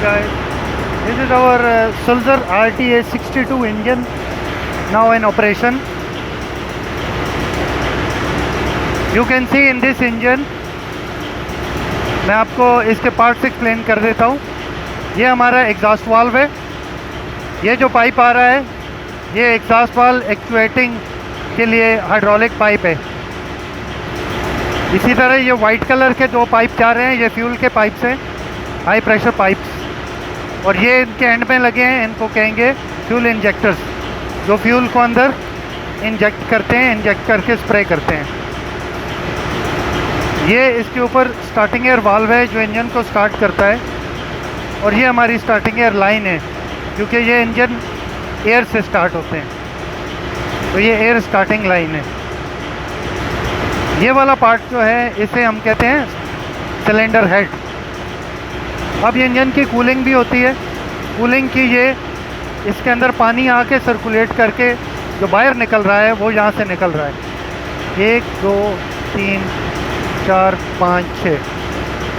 guys, this is our Sulzer RTA 62 engine now in operation. You can see in this engine, मैं आपको इसके parts explain कर देता हूँ. ये हमारा एग्जॉस्ट वाल्व है. ये जो पाइप आ रहा है ये एग्जॉस्ट वाल्व एक्चुएटिंग के लिए हाइड्रोलिक पाइप है. इसी तरह ये वाइट कलर के दो पाइप जा रहे हैं, ये फ्यूल के पाइप्स हैं, हाई प्रेशर पाइप्स. और ये इनके एंड में लगे हैं, इनको कहेंगे फ्यूल इंजेक्टर्स, जो फ्यूल को अंदर इंजेक्ट करते हैं, इंजेक्ट करके स्प्रे करते हैं. ये इसके ऊपर स्टार्टिंग एयर वाल्व है जो इंजन को स्टार्ट करता है. और ये हमारी स्टार्टिंग एयर लाइन है, क्योंकि ये इंजन एयर से स्टार्ट होते हैं, तो ये एयर स्टार्टिंग लाइन है. ये वाला पार्ट जो है इसे हम कहते हैं सिलेंडर हेड. अब ये इंजन की कूलिंग भी होती है. कूलिंग की ये इसके अंदर पानी आके सर्कुलेट करके जो बाहर निकल रहा है वो यहाँ से निकल रहा है. 1 2 3 4 5 6,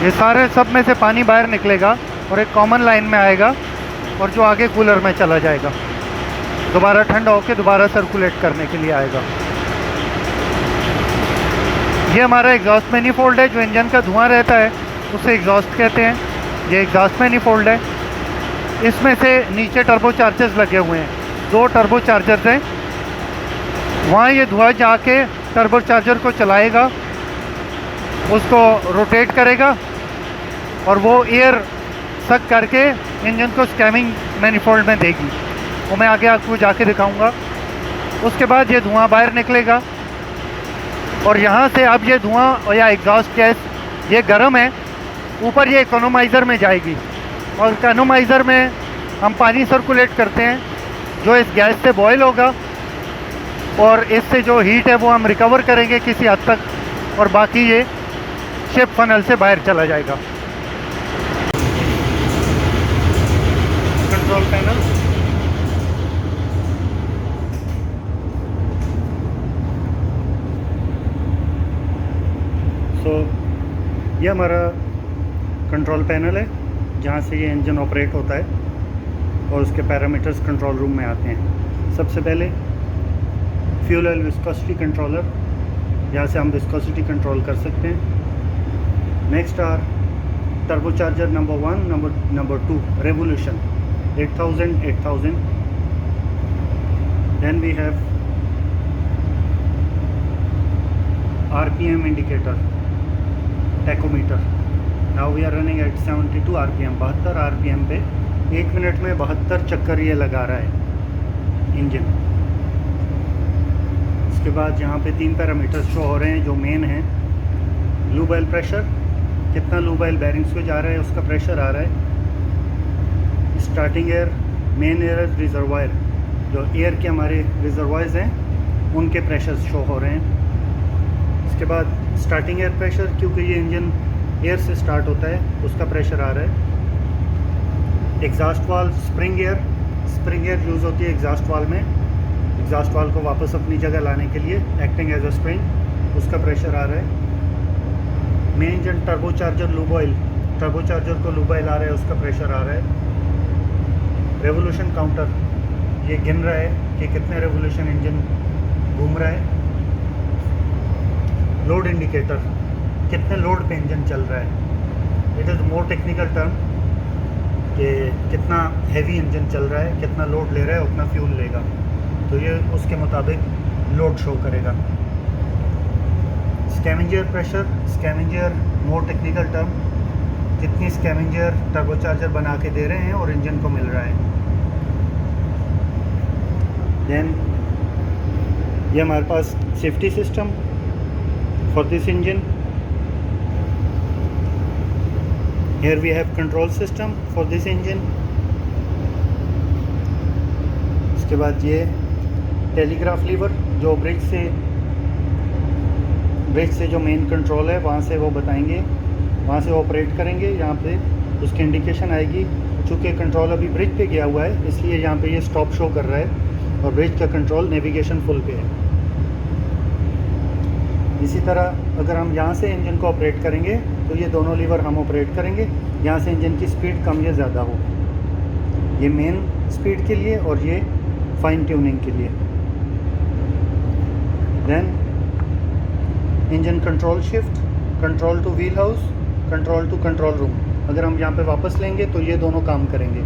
ये सारे सब में से पानी बाहर निकलेगा और एक कॉमन लाइन में आएगा और जो आगे कूलर में चला जाएगा, दोबारा ठंडा होकर दोबारा सर्कुलेट करने के लिए आएगा. ये हमारा एग्जॉस्ट मैनिफोल्ड है. जो इंजन का धुआं रहता है उसे एग्जॉस्ट कहते हैं. ये एग्जॉस्ट मैनिफोल्ड है. इसमें से नीचे टर्बो चार्जर्स लगे हुए हैं, 2 टर्बो चार्जर्स हैं. वहाँ ये धुआं जाके टर्बो चार्जर को चलाएगा, उसको रोटेट करेगा और वो एयर सक करके इंजन को स्कैमिंग मैनिफोल्ड में देगी. वो मैं आगे आपको जाके दिखाऊंगा. उसके बाद ये धुआं बाहर निकलेगा और यहाँ से अब ये धुआं या एग्जॉस्ट गैस ये गर्म है, ऊपर ये इकोनोमाइज़र में जाएगी. और इकोनोमाइज़र में हम पानी सर्कुलेट करते हैं जो इस गैस से बॉयल होगा और इससे जो हीट है वो हम रिकवर करेंगे किसी हद तक, और बाकी ये शिप फनल से बाहर चला जाएगा. कंट्रोल पैनल, तो ये हमारा कंट्रोल पैनल है जहाँ से ये इंजन ऑपरेट होता है और उसके पैरामीटर्स कंट्रोल रूम में आते हैं. सबसे पहले फ्यूल ऑयल विस्कोसिटी कंट्रोलर, यहाँ से हम विस्कोसिटी कंट्रोल कर सकते हैं. Next are turbo charger number 1, number 2 revolution 8000. Then we have RPM indicator, tachometer. Now we are running at 72 RPM, 72 RPM पे 1 मिनट में 72 चक्कर ये लगा रहा है इंजन. उसके बाद यहाँ पे 3 पैरामीटर्स शो हो रहे हैं जो मेन हैं. लूब ऑयल प्रेशर, कितना लूब ऑयल बैरिंग्स पे जा रहा है उसका प्रेशर आ रहा है. Starting air, main air reservoir, जो एयर के हमारे रिजर्वायर्स हैं उनके प्रेशर्स शो हो रहे हैं. उसके बाद स्टार्टिंग एयर प्रेशर, क्योंकि ये इंजन एयर से स्टार्ट होता है उसका प्रेशर आ रहा है. Exhaust valve spring air use होती है एग्जॉस्ट वाल्व में. एग्जॉस्ट वाल्व को वापस अपनी जगह लाने के लिए एक्टिंग एज अ स्प्रिंग, उसका प्रेशर आ रहा है. Main engine turbo charger lube oil, turbo charger को लूब ऑयल आ रहा है, उसका प्रेशर आ रहा है. रेवोल्यूशन काउंटर, ये गिन रहा है कि कितने रेवोल्यूशन इंजन घूम रहा है. लोड इंडिकेटर, कितने लोड पे इंजन चल रहा है. It is more technical term कि कितना हैवी इंजन चल रहा है, कितना लोड ले रहा है उतना फ्यूल लेगा, तो ये उसके मुताबिक लोड शो करेगा. Scavenger pressure, scavenger more technical term, कितनी स्कैवेंजर टर्बोचार्जर बना के दे रहे हैं और इंजन को मिल रहा है. देन ये हमारे पास safety system for this engine. Here we have control system for this engine. इसके बाद ये टेलीग्राफ लीवर, जो ब्रिज से जो मेन कंट्रोल है वहाँ से वो बताएंगे, वहाँ से ऑपरेट करेंगे. यहाँ पे उसकी इंडिकेशन आएगी. चूँकि कंट्रोल अभी ब्रिज पे गया हुआ है इसलिए यहाँ पे ये स्टॉप शो कर रहा है और ब्रिज का कंट्रोल नेविगेशन फुल पे है. इसी तरह अगर हम यहाँ से इंजन को ऑपरेट करेंगे तो ये दोनों लीवर हम ऑपरेट करेंगे, यहाँ से इंजन की स्पीड कम या ज़्यादा हो। ये मेन स्पीड के लिए और ये फाइन ट्यूनिंग के लिए। Then engine control shift, control to wheel house, control to control room. अगर हम यहाँ पे वापस लेंगे तो ये दोनों काम करेंगे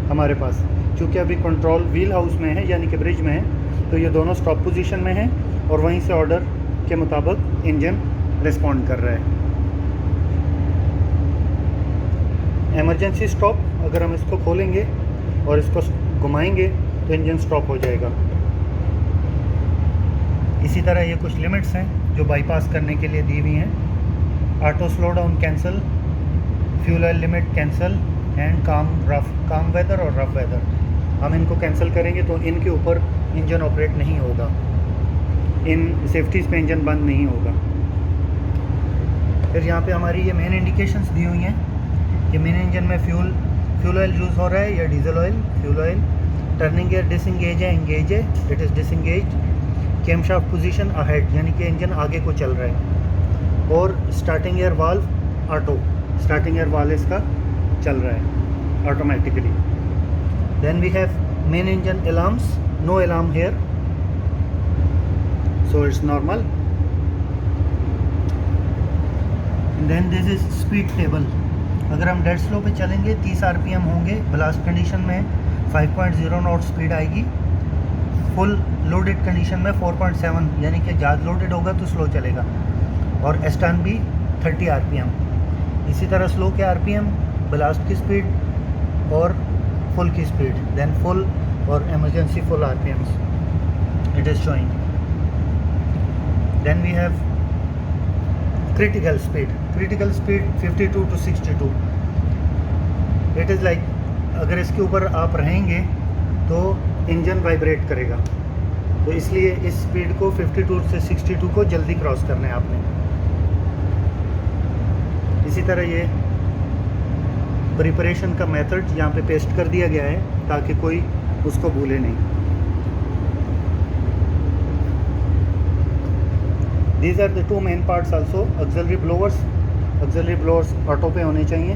हमारे पास। क्योंकि अभी कंट्रोल व्हील हाउस में है यानी कि ब्रिज में है, तो ये दोनों स्टॉप पोजीशन में है और वहीं से ऑर्डर के मुताबिक इंजन रिस्पॉन्ड कर रहा है। इमरजेंसी स्टॉप, अगर हम इसको खोलेंगे और इसको घुमाएंगे तो इंजन स्टॉप हो जाएगा। इसी तरह ये कुछ लिमिट्स हैं जो बाईपास करने के लिए दी हुई हैं। Auto slow down cancel, fuel oil limit cancel and काम वेदर और रफ वेदर। हम इनको कैंसिल करेंगे तो इनके ऊपर इंजन ऑपरेट नहीं होगा, इन सेफ्टीज़ पे इंजन बंद नहीं होगा। फिर यहाँ पे हमारी ये मेन इंडिकेशंस दी हुई हैं कि मेन इंजन में फ्यूल ऑयल यूज़ हो रहा है या diesel oil, fuel oil. Turning gear disengage है, एंगेज है, it is disengage. Camshaft position ahead यानी कि इंजन आगे को चल रहा है। और starting gear valve auto, starting gear valve इसका चल रहा है automatically. Then we have main engine alarms, no alarm here, so it's normal. Then this is speed table. अगर हम डेड स्लो पे चलेंगे 30 आरपीएम होंगे, ब्लास्ट कंडीशन में 5.0 नॉट स्पीड आएगी, फुल लोडेड कंडीशन में 4.7 यानी कि ज़्यादा लोडेड होगा तो स्लो चलेगा, और एस्टर्न भी 30 आरपीएम। इसी तरह स्लो के आरपीएम, ब्लास्ट की स्पीड और फुल की स्पीड, देन फुल और emergency full RPMs it is showing. Then we have critical speed 52 to 62। It is like अगर इसके ऊपर आप रहेंगे तो इंजन वाइब्रेट करेगा, तो इसलिए इस स्पीड को 52 से 62 को जल्दी क्रॉस करना है आपने। इसी तरह ये प्रिपरेशन का मेथड यहाँ पे पेस्ट कर दिया गया है ताकि कोई उसको भूले नहीं। These are the two main parts also, auxiliary blowers। auxiliary blowers auto पे होने चाहिए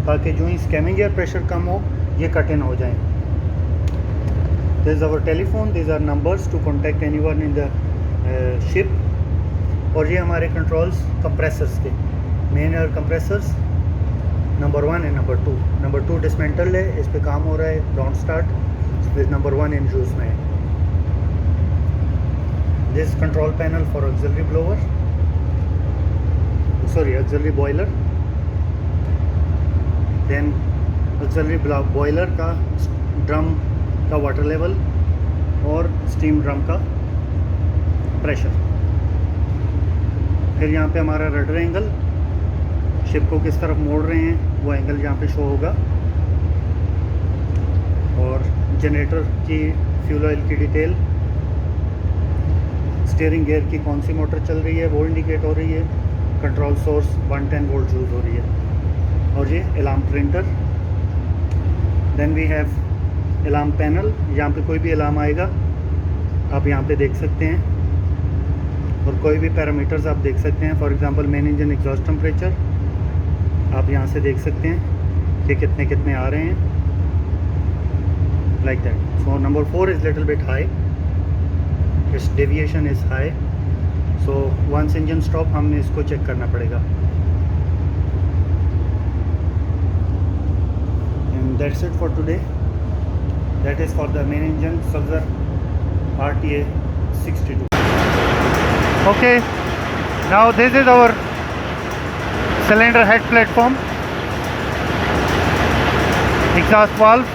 ताकि जो ही स्कैमिंग एयर प्रेशर कम हो ये कट इन हो जाए। This is our telephone, these are numbers to contact anyone in the ship। और ये हमारे कंट्रोल्स कंप्रेसर्स के, main air compressors number 1 and number 2। Number 2 dismantled है, इस पे काम हो रहा है, डोंट स्टार्ट। फिर नंबर 1 इन यूज़ में है। This control panel for auxiliary blower, sorry auxiliary boiler। then auxiliary boiler का ड्रम का वाटर लेवल और स्टीम ड्रम का प्रेशर। फिर यहाँ पे हमारा रडर एंगल, शिप को किस तरफ मोड़ रहे हैं वो एंगल यहाँ पे शो होगा, और जनरेटर की फ्यूल ऑयल की डिटेल, स्टीयरिंग गियर की कौन सी मोटर चल रही है वो इंडिकेट हो रही है, कंट्रोल सोर्स 110 वोल्ट यूज़ हो रही है, और ये alarm printer. Then we have alarm panel, यहाँ पे कोई भी अलार्म आएगा आप यहाँ पे देख सकते हैं, और कोई भी पैरामीटर्स आप देख सकते हैं। For example main engine exhaust temperature आप यहाँ से देख सकते हैं कि कितने कितने आ रहे हैं, like that. So number 4 is little bit high, it's deviation is high, so once engine stop हमें इसको चेक करना पड़ेगा। And that's it for today, that is for the main engine Sulzer RTA 62। Okay, now this is our cylinder head platform, exhaust valve,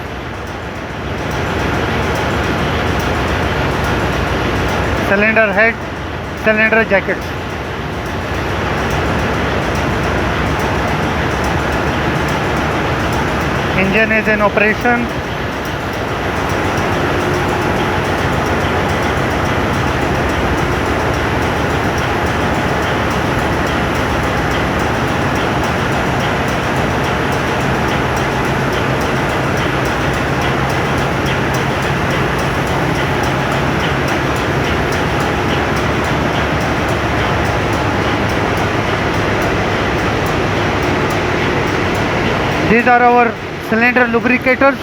cylinder head, cylinder jackets। Engine is in operation। These are our cylinder lubricators.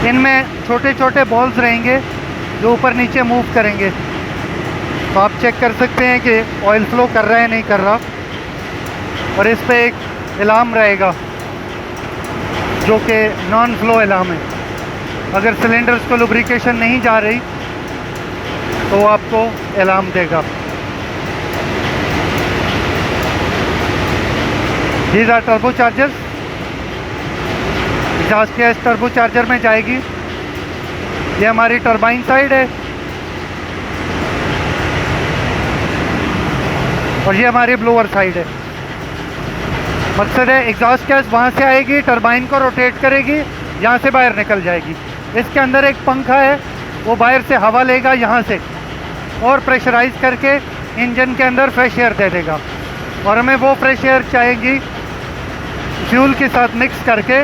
इनमें छोटे छोटे balls रहेंगे जो ऊपर नीचे move करेंगे, तो आप चेक कर सकते हैं कि ऑयल फ्लो कर रहा है नहीं कर रहा। और इस पे एक अलार्म रहेगा जो कि नॉन फ्लो अलार्म है। अगर सिलेंडर्स को लुब्रिकेशन नहीं जा रही तो वो आपको अलार्म देगा। These are turbo chargers. Exhaust gas turbo charger में जाएगी। ये हमारी टरबाइन साइड है और ये हमारी ब्लोअर साइड है। मकसद है एग्जॉस्ट गैस वहाँ से आएगी, टरबाइन को रोटेट करेगी, यहाँ से बाहर निकल जाएगी। इसके अंदर एक पंखा है, वो बाहर से हवा लेगा यहाँ से और प्रेशराइज करके इंजन के अंदर फ्रेश एयर दे देगा। और हमें वो फ्रेश एयर चाहिए फ्यूल के साथ मिक्स करके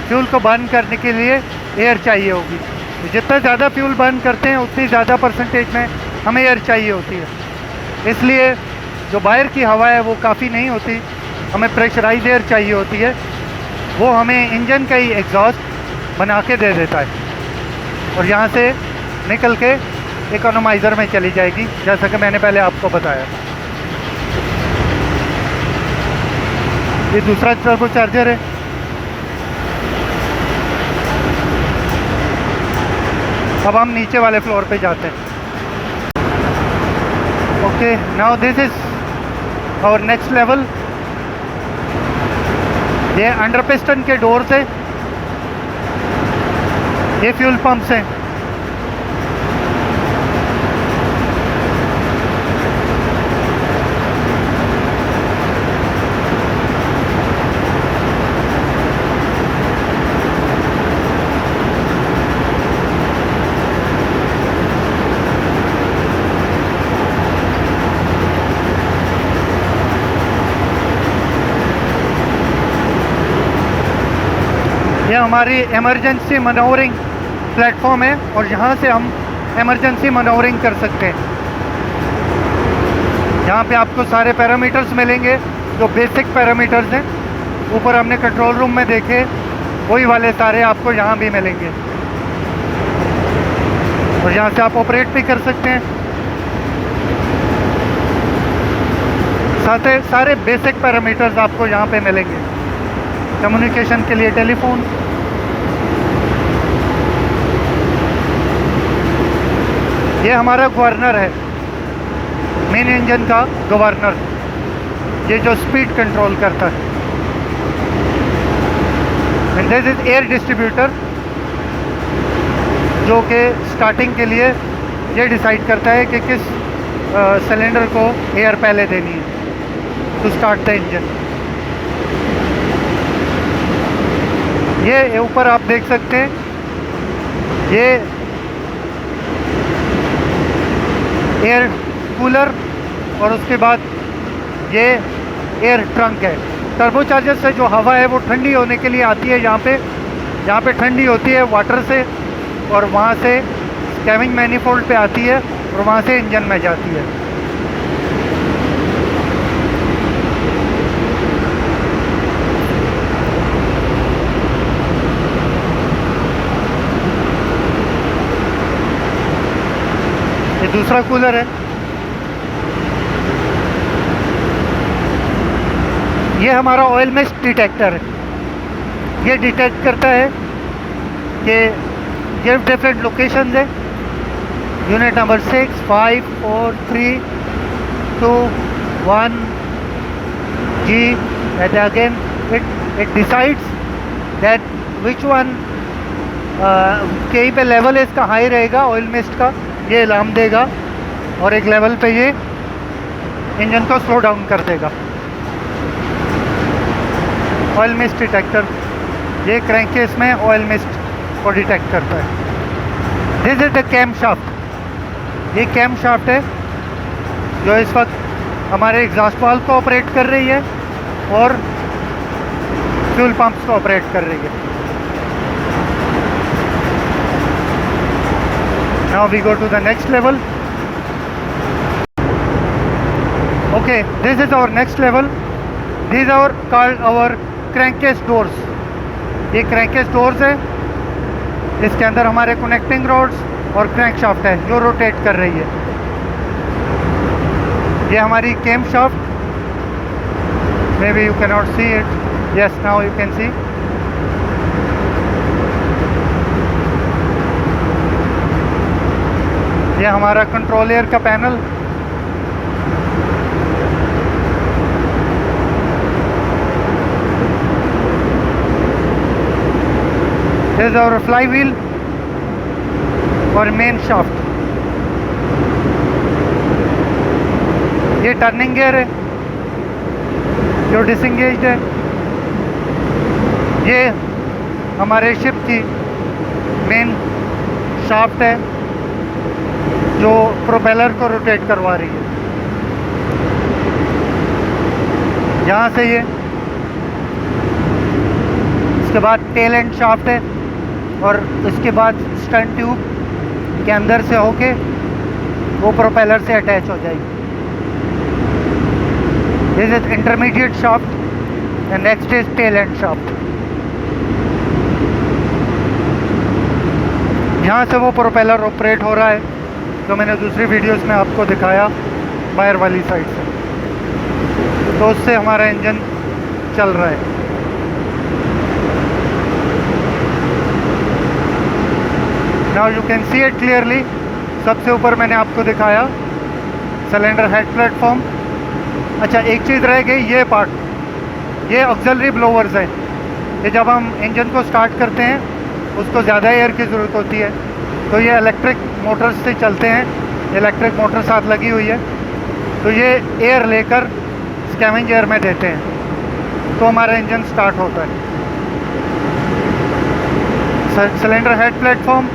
फ्यूल को बर्न करने के लिए एयर चाहिए होगी। जितना ज़्यादा फ्यूल बर्न करते हैं उतनी ज़्यादा परसेंटेज में हमें एयर चाहिए होती है। इसलिए जो बाहर की हवा है वो काफ़ी नहीं होती, हमें प्रेशराइज एयर चाहिए होती है। वो हमें इंजन का ही एग्जॉस्ट बना के दे देता है और यहाँ से निकल के इकोनोमाइज़र में चली जाएगी, जैसा कि मैंने पहले आपको बताया। ये दूसरा टर्बो चार्जर है। अब हम नीचे वाले फ्लोर पे जाते हैं। Okay, now this is our next level. ये अंडर पिस्टन के डोर्स है, ये फ्यूल पंप्स हैं। ये हमारी इमरजेंसी मनोवरिंग प्लेटफॉर्म है और यहाँ से हम इमरजेंसी मनोवरिंग कर सकते हैं। यहाँ पे आपको सारे पैरामीटर्स मिलेंगे जो बेसिक पैरामीटर्स हैं। ऊपर हमने कंट्रोल रूम में देखे, वही वाले सारे आपको यहाँ भी मिलेंगे और यहाँ से आप ऑपरेट भी कर सकते हैं। सारे बेसिक पैरामीटर्स आपको यहाँ पे मिलेंगे। कम्युनिकेशन के लिए टेलीफोन, ये हमारा गवर्नर है, मेन इंजन का गवर्नर, ये जो स्पीड कंट्रोल करता है। And this is air distributor जो कि स्टार्टिंग के लिए ये डिसाइड करता है कि किस सिलेंडर को एयर पहले देनी है टू स्टार्ट द इंजन। ये ऊपर आप देख सकते हैं, ये एयर कूलर और उसके बाद ये एयर ट्रंक है। टर्बो चार्जर से जो हवा है वो ठंडी होने के लिए आती है यहाँ पे ठंडी होती है वाटर से और वहाँ से स्कैविंग मैनिफोल्ड पे आती है और वहाँ से इंजन में जाती है। ये दूसरा कूलर है। ये हमारा ऑयल मिस्ट डिटेक्टर है। ये डिटेक्ट करता है कि ये डिफरेंट लोकेशंस है। Unit number 6, 5, 4, 3, 2, 1 G, and again it decides that which one कहीं पे लेवल इसका हाई रहेगा ऑयल मिस्ट का, ये अलार्म देगा और एक लेवल पे ये इंजन को स्लो डाउन कर देगा। ऑयल मिस्ट डिटेक्टर, ये क्रैंककेस में ऑयल मिस्ट को डिटेक्ट करता है। This is the cam shaft. ये कैम शाफ्ट है जो इस वक्त हमारे एग्जॉस्ट वाल्व को ऑपरेट कर रही है और फ्यूल पंप्स को ऑपरेट कर रही है। Now we go to the next level. Okay, this is our next level. These are called our crankcase doors. ये crankcase doors है, इसके अंदर हमारे कनेक्टिंग रोड्स और क्रैंक शाफ्ट है जो रोटेट कर रही है। ये हमारी केम shaft, maybe you cannot see it. Yes, now you can see. ये हमारा कंट्रोल एयर का panel, this is our fly wheel और मेन शाफ्ट। ये टर्निंग गियर है जो डिसंगेज्ड है। ये हमारे शिप की मेन शाफ्ट है जो प्रोपेलर को रोटेट करवा रही है। यहाँ से ये, इसके बाद टेल एंड शाफ्ट है और इसके बाद स्टर्न ट्यूब के अंदर से होके वो प्रोपेलर से अटैच हो जाएगी। This is intermediate shaft and next is tail end shaft. यहाँ से वो प्रोपेलर ऑपरेट हो रहा है जो मैंने दूसरी वीडियोस में आपको दिखाया बाहर वाली साइड से, तो उससे हमारा इंजन चल रहा है। Now you can see it clearly. सबसे ऊपर मैंने आपको दिखाया सिलेंडर हेड प्लेटफॉर्म। अच्छा, एक चीज़ रह गई, ये पार्ट, ये ऑक्सिलरी ब्लोवर्स है। ये जब हम इंजन को स्टार्ट करते हैं उसको ज़्यादा एयर की ज़रूरत होती है, तो ये इलेक्ट्रिक मोटर्स से चलते हैं। इलेक्ट्रिक मोटर साथ लगी हुई है, तो ये एयर लेकर स्कैवेंज एयर में देते हैं तो हमारा इंजन स्टार्ट होता है। सिलेंडर हेड प्लेटफॉर्म,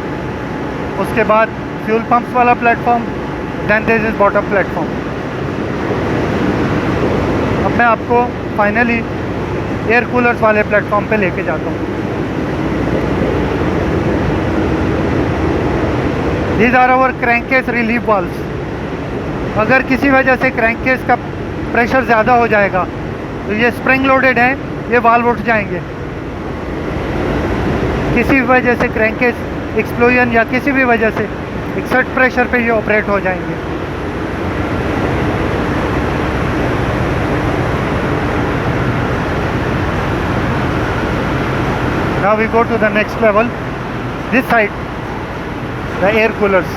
उसके बाद फ्यूल पंप्स वाला platform, then this is bottom platform. अब मैं आपको फाइनली एयर कूलर्स वाले प्लेटफॉर्म पे लेके जाता हूँ। These are our crankcase relief valves। अगर किसी वजह से क्रैंककेस का प्रेशर ज़्यादा हो जाएगा तो ये स्प्रिंग लोडेड हैं, ये वाल्व उठ जाएंगे। किसी भी वजह से क्रैंककेस एक्सप्लोजन या किसी भी वजह से एक्सेट प्रेशर पे ये ऑपरेट हो जाएंगे। Now we go to the next level. This side, the air coolers.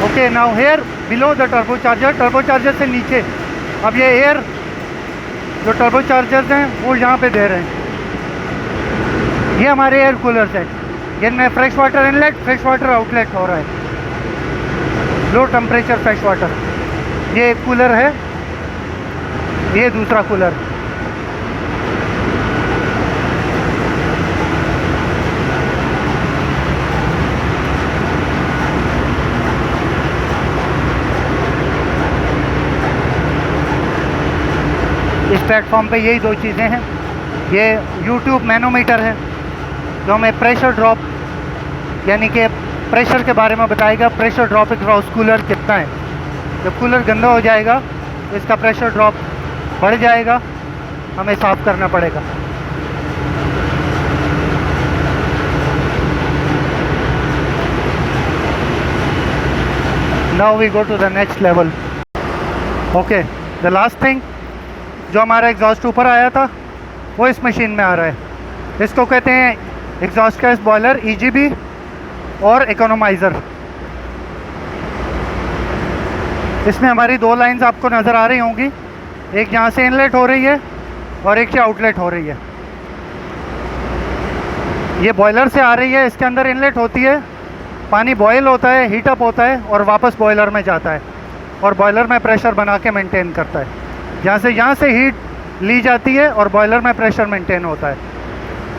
Okay, now here below the turbocharger से नीचे अब ये एयर जो turbochargers हैं वो यहाँ पे दे रहे हैं। ये हमारे एयर कूलर्स हैं, जिनमें fresh water inlet, fresh water outlet हो रहा है, लो टेम्परेचर फ्रेश वाटर। ये एक कूलर है, ये दूसरा कूलर। इस प्लेटफॉर्म पे यही दो चीज़ें हैं। ये YouTube मैनोमीटर है जो हमें प्रेशर ड्रॉप यानी कि प्रेशर के बारे में बताएगा, प्रेशर ड्रॉप अक्रॉस कूलर कितना है। जब कूलर गंदा हो जाएगा तो इसका प्रेशर ड्रॉप बढ़ जाएगा, हमें साफ़ करना पड़ेगा। Now we go to the next level. Okay, the last thing, जो हमारा एग्जॉस्ट ऊपर आया था वो इस मशीन में आ रहा है। इसको कहते हैं एग्जॉस्ट गैस बॉयलर, EGB और इकोनोमाइज़र। इसमें हमारी दो लाइंस आपको नज़र आ रही होंगी, एक यहाँ से इनलेट हो रही है और एक से आउटलेट हो रही है। ये बॉयलर से आ रही है, इसके अंदर इनलेट होती है, पानी बॉयल होता है, हीट अप होता है और वापस बॉयलर में जाता है और बॉयलर में प्रेशर बना के मेंटेन करता है। यहाँ से हीट ली जाती है और बॉयलर में प्रेशर मेंटेन होता है।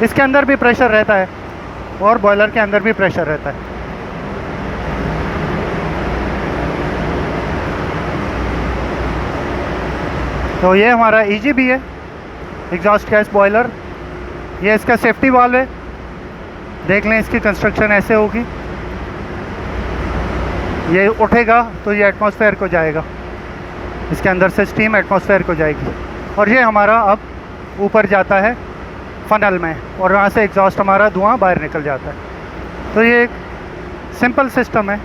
इसके अंदर भी प्रेशर रहता है और बॉयलर के अंदर भी प्रेशर रहता है। तो ये हमारा EGB है, एग्जॉस्ट गैस बॉयलर। ये इसका सेफ्टी वाल्व है, देख लें इसकी कंस्ट्रक्शन ऐसे होगी। ये उठेगा तो ये एटमॉस्फेयर को जाएगा, इसके अंदर से स्टीम एटमॉस्फेयर को जाएगी और ये हमारा अब ऊपर जाता है फनल में और वहाँ से एग्जॉस्ट हमारा धुआं बाहर निकल जाता है। तो ये एक सिंपल सिस्टम है,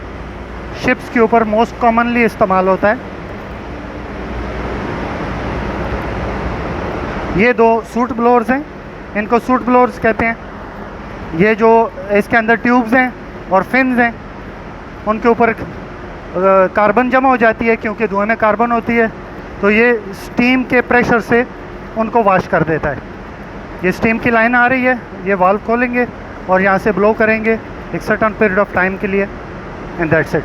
शिप्स के ऊपर मोस्ट कॉमनली इस्तेमाल होता है। ये दो सूट ब्लोअर्स हैं, इनको सूट ब्लोअर्स कहते हैं। ये जो इसके अंदर ट्यूब्स हैं और फिन्स हैं, उनके ऊपर कार्बन जमा हो जाती है क्योंकि धुएं में कार्बन होती है, तो ये स्टीम के प्रेशर से उनको वॉश कर देता है। ये स्टीम की लाइन आ रही है, ये वाल्व खोलेंगे और यहाँ से ब्लो करेंगे एक सर्टेन पीरियड ऑफ टाइम के लिए, एंड दैट्स इट।